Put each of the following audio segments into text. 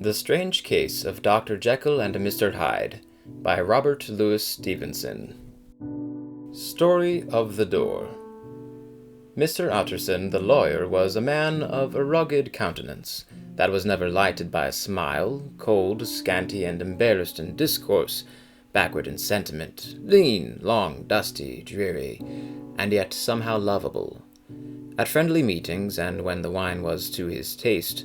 The Strange Case of Dr. Jekyll and Mr. Hyde by Robert Louis Stevenson. Story of the Door. Mr. Utterson, the lawyer, was a man of a rugged countenance, that was never lighted by a smile, cold, scanty, and embarrassed in discourse, backward in sentiment, lean, long, dusty, dreary, and yet somehow lovable. At friendly meetings, and when the wine was to his taste,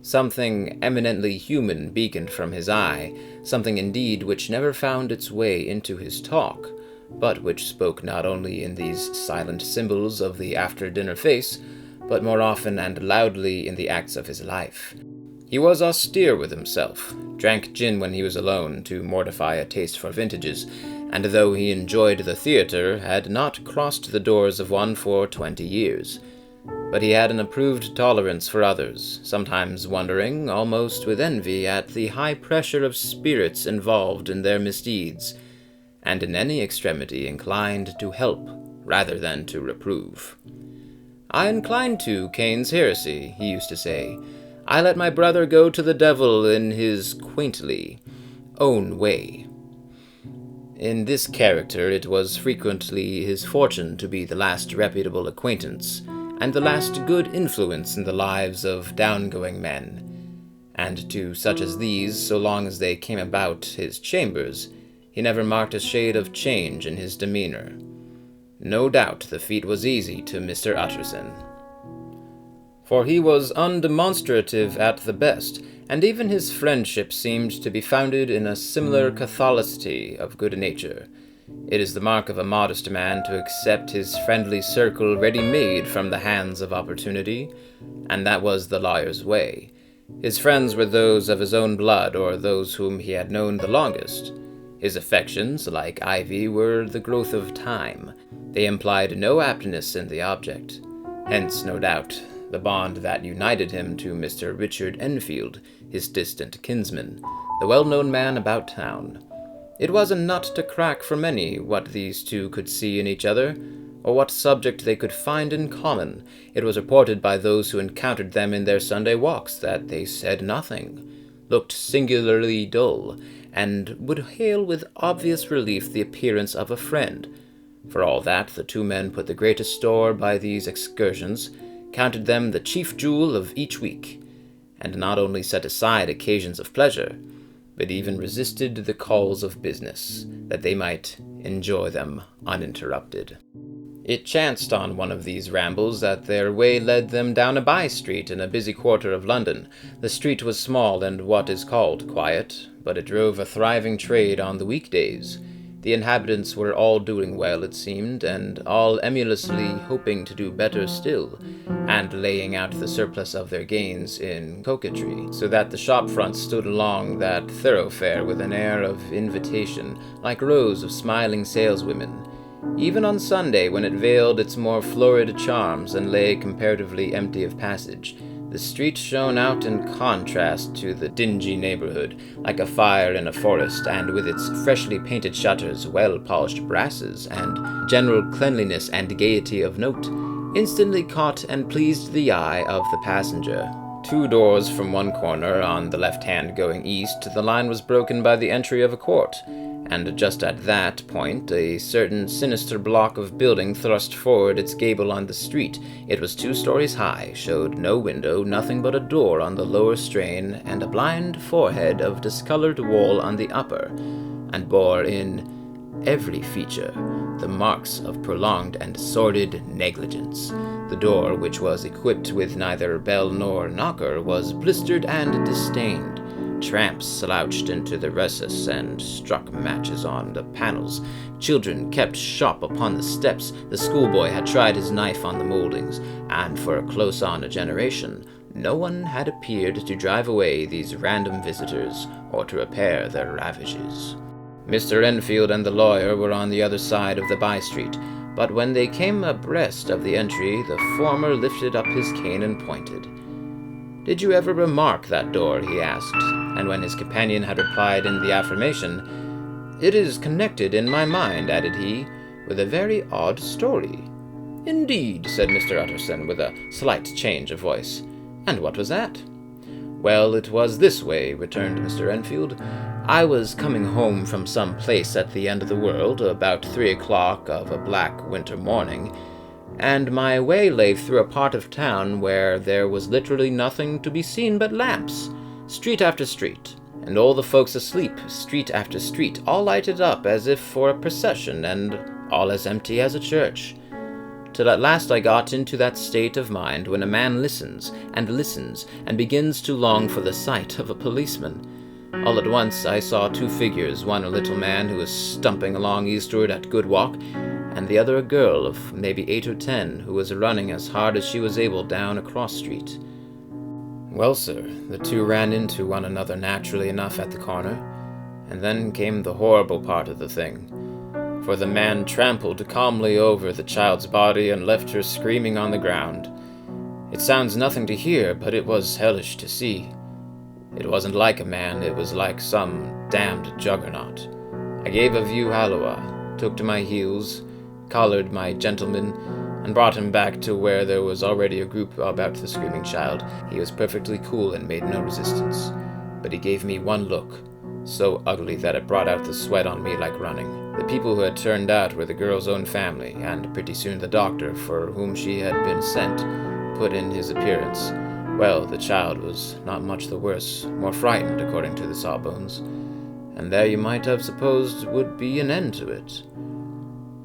something eminently human beaconed from his eye, something indeed which never found its way into his talk, but which spoke not only in these silent symbols of the after-dinner face, but more often and loudly in the acts of his life. He was austere with himself, drank gin when he was alone to mortify a taste for vintages, and though he enjoyed the theatre, had not crossed the doors of one for 20 years. But he had an approved tolerance for others, sometimes wondering, almost with envy, at the high pressure of spirits involved in their misdeeds, and in any extremity inclined to help rather than to reprove. "I incline to Cain's heresy," he used to say. "I let my brother go to the devil in his quaintly own way." In this character it was frequently his fortune to be the last reputable acquaintance, and the last good influence in the lives of down-going men, and to such as these, so long as they came about his chambers, he never marked a shade of change in his demeanor. No doubt the feat was easy to Mr. Utterson, for he was undemonstrative at the best, and even his friendship seemed to be founded in a similar catholicity of good nature. It is the mark of a modest man to accept his friendly circle ready-made from the hands of opportunity, and that was the lawyer's way. His friends were those of his own blood, or those whom he had known the longest. His affections, like ivy, were the growth of time. They implied no aptness in the object. Hence, no doubt, the bond that united him to Mr. Richard Enfield, his distant kinsman, the well-known man about town. It was a nut to crack for many what these two could see in each other, or what subject they could find in common. It was reported by those who encountered them in their Sunday walks that they said nothing, looked singularly dull, and would hail with obvious relief the appearance of a friend. For all that, the two men put the greatest store by these excursions, counted them the chief jewel of each week, and not only set aside occasions of pleasure, but even resisted the calls of business, that they might enjoy them uninterrupted. It chanced on one of these rambles that their way led them down a by-street in a busy quarter of London. The street was small and what is called quiet, but it drove a thriving trade on the weekdays. The inhabitants were all doing well, it seemed, and all emulously hoping to do better still, and laying out the surplus of their gains in coquetry, so that the shop fronts stood along that thoroughfare with an air of invitation, like rows of smiling saleswomen. Even on Sunday, when it veiled its more florid charms and lay comparatively empty of passage, the street shone out in contrast to the dingy neighborhood, like a fire in a forest, and with its freshly painted shutters, well-polished brasses, and general cleanliness and gaiety of note, instantly caught and pleased the eye of the passenger. 2 doors from one corner, on the left hand going east, the line was broken by the entry of a court, and just at that point a certain sinister block of building thrust forward its gable on the street. It was 2 stories high, showed no window, nothing but a door on the lower strain, and a blind forehead of discolored wall on the upper, and bore in every feature the marks of prolonged and sordid negligence. The door, which was equipped with neither bell nor knocker, was blistered and disdained. Tramps slouched into the recess and struck matches on the panels. Children kept shop upon the steps. The schoolboy had tried his knife on the moldings, and for close on a generation, no one had appeared to drive away these random visitors or to repair their ravages. Mr. Enfield and the lawyer were on the other side of the by-street, but when they came abreast of the entry, the former lifted up his cane and pointed. "Did you ever remark that door?" he asked, and when his companion had replied in the affirmation, "It is connected in my mind," added he, "with a very odd story." "Indeed," said Mr. Utterson, with a slight change of voice. "And what was that?" "Well, it was this way," returned Mr. Enfield. "I was coming home from some place at the end of the world, about 3 o'clock of a black winter morning, and my way lay through a part of town where there was literally nothing to be seen but lamps, street after street, and all the folks asleep, street after street, all lighted up as if for a procession, and all as empty as a church. Till at last I got into that state of mind when a man listens, and begins to long for the sight of a policeman. All at once I saw two figures, one a little man who was stumping along eastward at good walk, and the other a girl of maybe 8 or 10, who was running as hard as she was able down a cross street. Well, sir, the two ran into one another naturally enough at the corner, and then came the horrible part of the thing. For the man trampled calmly over the child's body and left her screaming on the ground. It sounds nothing to hear, but it was hellish to see. It wasn't like a man, it was like some damned juggernaut. I gave a view halloa, took to my heels, collared my gentleman, and brought him back to where there was already a group about the screaming child. He was perfectly cool and made no resistance, but he gave me one look, so ugly that it brought out the sweat on me like running. The people who had turned out were the girl's own family, and pretty soon the doctor, for whom she had been sent, put in his appearance. Well, the child was not much the worse, more frightened, according to the sawbones, and there you might have supposed would be an end to it.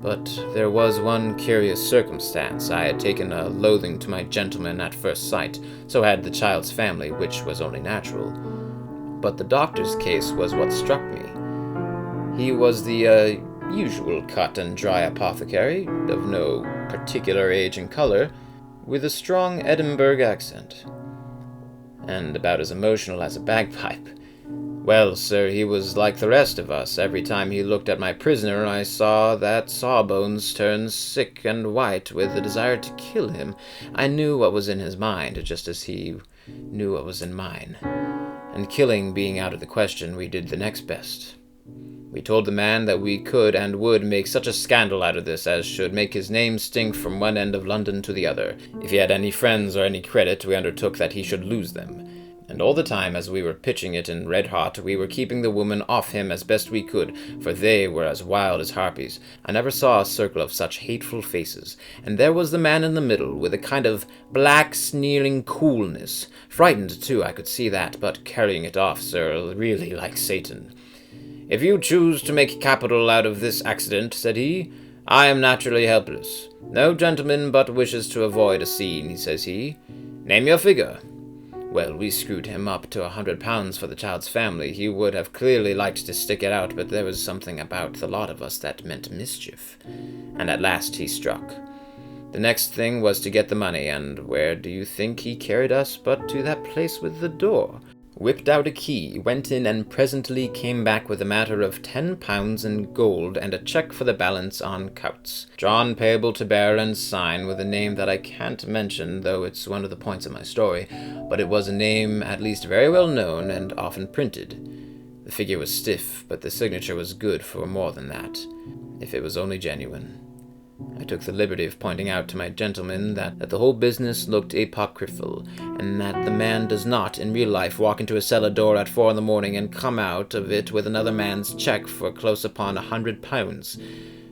But there was one curious circumstance. I had taken a loathing to my gentleman at first sight, so had the child's family, which was only natural. But the doctor's case was what struck me. He was the usual cut and dry apothecary, of no particular age and color, with a strong Edinburgh accent, and about as emotional as a bagpipe. Well, sir, he was like the rest of us. Every time he looked at my prisoner, I saw that Sawbones turn sick and white with the desire to kill him. I knew what was in his mind, just as he knew what was in mine. And killing being out of the question, we did the next best. We told the man that we could and would make such a scandal out of this as should make his name stink from one end of London to the other. If he had any friends or any credit, we undertook that he should lose them. And all the time, as we were pitching it in red hot, we were keeping the woman off him as best we could, for they were as wild as harpies. I never saw a circle of such hateful faces. And there was the man in the middle, with a kind of black, sneering coolness. Frightened, too, I could see that, but carrying it off, sir, really like Satan. "If you choose to make capital out of this accident," said he, "I am naturally helpless. No gentleman but wishes to avoid a scene, says he. Name your figure." Well, we screwed him up to £100 for the child's family. He would have clearly liked to stick it out, but there was something about the lot of us that meant mischief. And at last he struck. The next thing was to get the money, and where do you think he carried us but to that place with the door? Whipped out a key, went in, and presently came back with a matter of £10 in gold and a cheque for the balance on Coutts, drawn payable to bearer and sign, with a name that I can't mention, though it's one of the points of my story, but it was a name at least very well known and often printed. The figure was stiff, but the signature was good for more than that, if it was only genuine. I took the liberty of pointing out to my gentleman that the whole business looked apocryphal, and that the man does not, in real life, walk into a cellar door at 4 a.m. and come out of it with another man's cheque for close upon £100.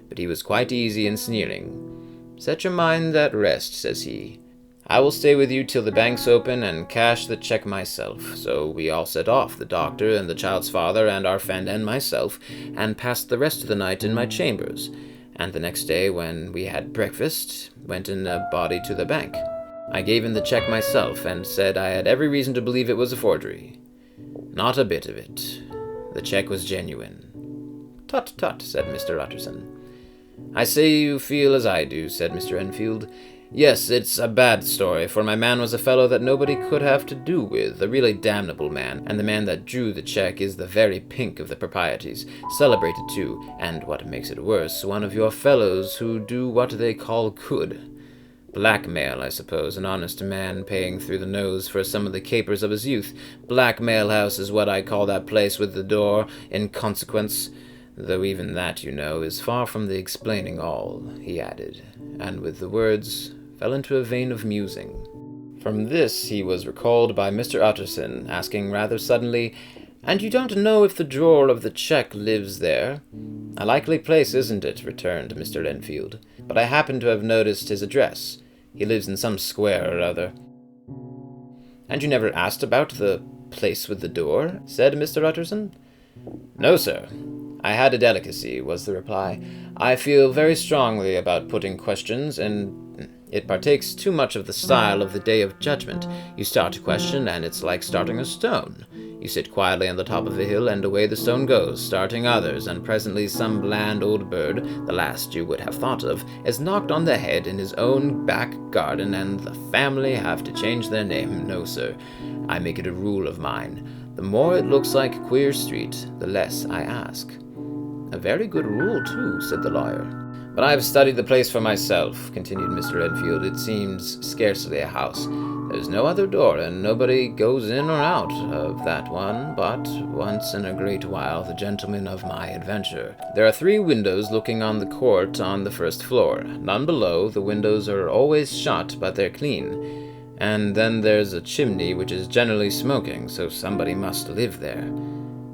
But he was quite easy and sneering. "Set your mind at rest," says he. "I will stay with you till the bank's open and cash the cheque myself." So we all set off, the doctor and the child's father and our friend and myself, and passed the rest of the night in my chambers. And the next day, when we had breakfast, went in a body to the bank. I gave in the cheque myself, and said I had every reason to believe it was a forgery. Not a bit of it. The cheque was genuine. "Tut, tut," said Mr. Utterson. "I say you feel as I do," said Mr. Enfield. "Yes, it's a bad story, for my man was a fellow that nobody could have to do with, a really damnable man, and the man that drew the cheque is the very pink of the proprieties, celebrated too, and what makes it worse, one of your fellows who do what they call good. Blackmail, I suppose, an honest man paying through the nose for some of the capers of his youth. Blackmail House is what I call that place with the door, in consequence, though even that, you know, is far from the explaining all," he added, and with the words fell into a vein of musing. From this he was recalled by Mr. Utterson, asking rather suddenly, "And you don't know if the drawer of the check lives there?" "A likely place, isn't it?" returned Mr. Enfield. "But I happen to have noticed his address. He lives in some square or other." "And you never asked about the place with the door?" said Mr. Utterson. "No, sir. I had a delicacy," was the reply. "I feel very strongly about putting questions, and it partakes too much of the style of the Day of Judgment. You start a question, and it's like starting a stone. You sit quietly on the top of a hill, and away the stone goes, starting others, and presently some bland old bird, the last you would have thought of, is knocked on the head in his own back garden, and the family have to change their name. No, sir, I make it a rule of mine. The more it looks like Queer Street, the less I ask." "A very good rule, too," said the lawyer. "But I have studied the place for myself," continued Mr. Enfield. "It seems scarcely a house. There's no other door, and nobody goes in or out of that one but, once in a great while, the gentleman of my adventure. There are 3 windows looking on the court on the first floor. None below. The windows are always shut, but they're clean. And then there's a chimney which is generally smoking, so somebody must live there.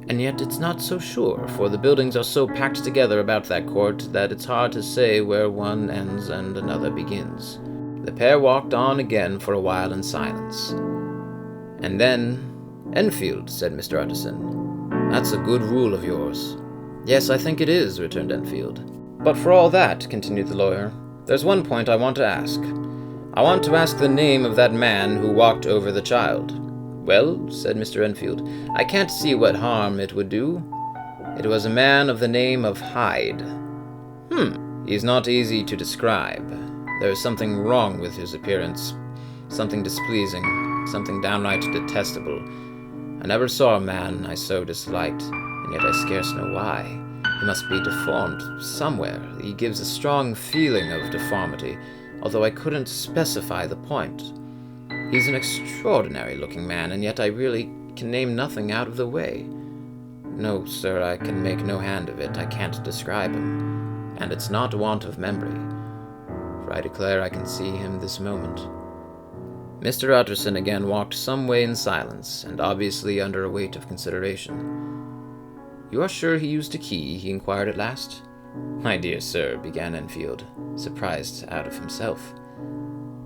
And yet it's not so sure, for the buildings are so packed together about that court that it's hard to say where one ends and another begins." The pair walked on again for a while in silence. And then, "Enfield," said Mr. Utterson, "that's a good rule of yours." "Yes, I think it is," returned Enfield. "But for all that," continued the lawyer, "there's one point I want to ask. I want to ask the name of that man who walked over the child." "Well," said Mr. Enfield, "I can't see what harm it would do." "It was a man of the name of Hyde." "He's not easy to describe. There is something wrong with his appearance, something displeasing, something downright detestable. I never saw a man I so disliked, and yet I scarce know why. He must be deformed somewhere. He gives a strong feeling of deformity, although I couldn't specify the point. He's an extraordinary-looking man, and yet I really can name nothing out of the way. No, sir, I can make no hand of it. I can't describe him, and it's not want of memory, for I declare I can see him this moment." Mr. Utterson again walked some way in silence, and obviously under a weight of consideration. "You are sure he used a key?" he inquired at last. "My dear sir," began Enfield, surprised out of himself.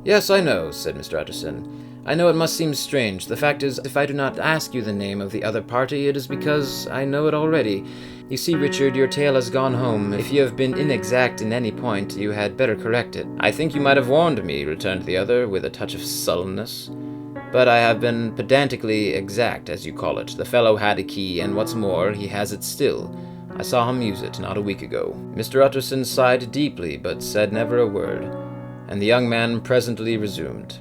"Yes, I know," said Mr. Utterson. "I know it must seem strange. The fact is, if I do not ask you the name of the other party, it is because I know it already. You see, Richard, your tale has gone home. If you have been inexact in any point, you had better correct it." "I think you might have warned me," returned the other, with a touch of sullenness. "But I have been pedantically exact, as you call it. The fellow had a key, and what's more, he has it still. I saw him use it not a week ago." Mr. Utterson sighed deeply, but said never a word, and the young man presently resumed.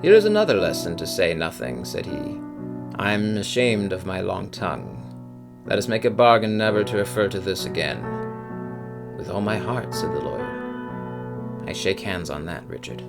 "Here is another lesson to say nothing," said he. "I'm ashamed of my long tongue. Let us make a bargain never to refer to this again." "With all my heart," said the lawyer. "I shake hands on that, Richard."